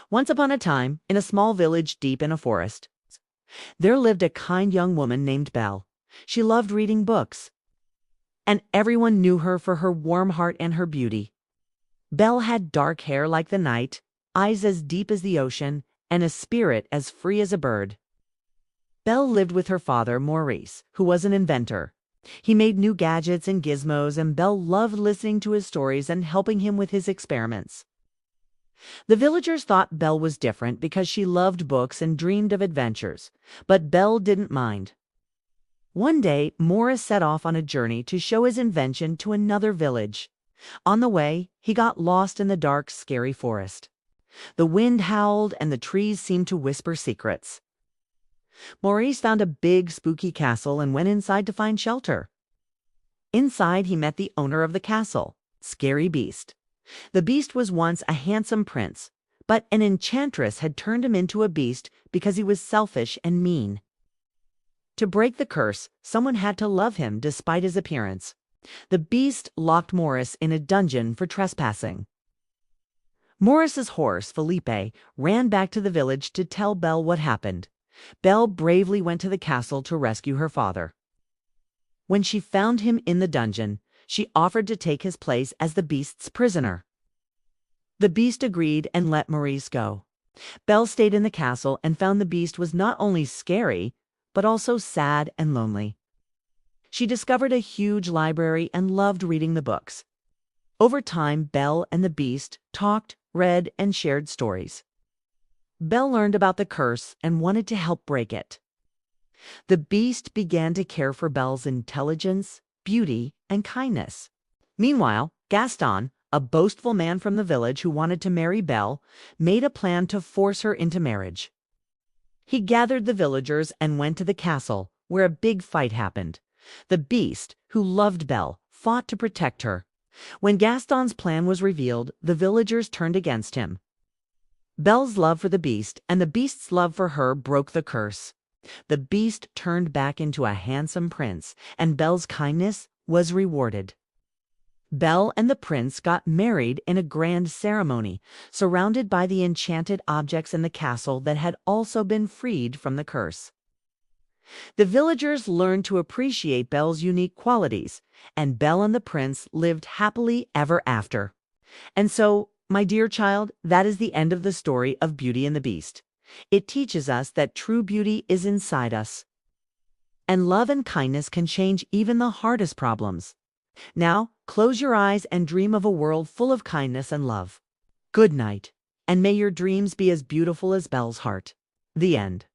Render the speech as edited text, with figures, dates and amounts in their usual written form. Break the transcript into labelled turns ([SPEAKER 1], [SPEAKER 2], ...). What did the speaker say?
[SPEAKER 1] Once upon a time, in a small village deep in a forest, there lived a kind young woman named Belle. She loved reading books, and everyone knew her for her warm heart and her beauty. Belle had dark hair like the night, eyes as deep as the ocean, and a spirit as free as a bird. Belle lived with her father, Maurice, who was an inventor. He made new gadgets and gizmos, and Belle loved listening to his stories and helping him with his experiments. The villagers thought Belle was different because she loved books and dreamed of adventures, but Belle didn't mind. One day, Morris set off on a journey to show his invention to another village. On the way, he got lost in the dark, scary forest. The wind howled and the trees seemed to whisper secrets. Maurice found a big, spooky castle and went inside to find shelter. Inside, he met the owner of the castle, Scary Beast. The beast was once a handsome prince, but an enchantress had turned him into a beast because he was selfish and mean. To break the curse, someone had to love him despite his appearance. The beast locked Morris in a dungeon for trespassing. Morris's horse, Felipe, ran back to the village to tell Belle what happened. Belle bravely went to the castle to rescue her father. When she found him in the dungeon, she offered to take his place as the beast's prisoner. The beast agreed and let Maurice go. Belle stayed in the castle and found the beast was not only scary, but also sad and lonely. She discovered a huge library and loved reading the books. Over time, Belle and the beast talked, read, and shared stories. Belle learned about the curse and wanted to help break it. The beast began to care for Belle's intelligence, beauty, and kindness. Meanwhile, Gaston, a boastful man from the village who wanted to marry Belle, made a plan to force her into marriage. He gathered the villagers and went to the castle, where a big fight happened. The beast, who loved Belle, fought to protect her. When Gaston's plan was revealed, the villagers turned against him. Belle's love for the beast and the beast's love for her broke the curse. The beast turned back into a handsome prince, and Belle's kindness was rewarded. Belle and the prince got married in a grand ceremony, surrounded by the enchanted objects in the castle that had also been freed from the curse. The villagers learned to appreciate Belle's unique qualities, and Belle and the prince lived happily ever after. And so, my dear child, that is the end of the story of Beauty and the Beast. It teaches us that true beauty is inside us, and love and kindness can change even the hardest problems. Now, close your eyes and dream of a world full of kindness and love. Good night, and may your dreams be as beautiful as Belle's heart. The end.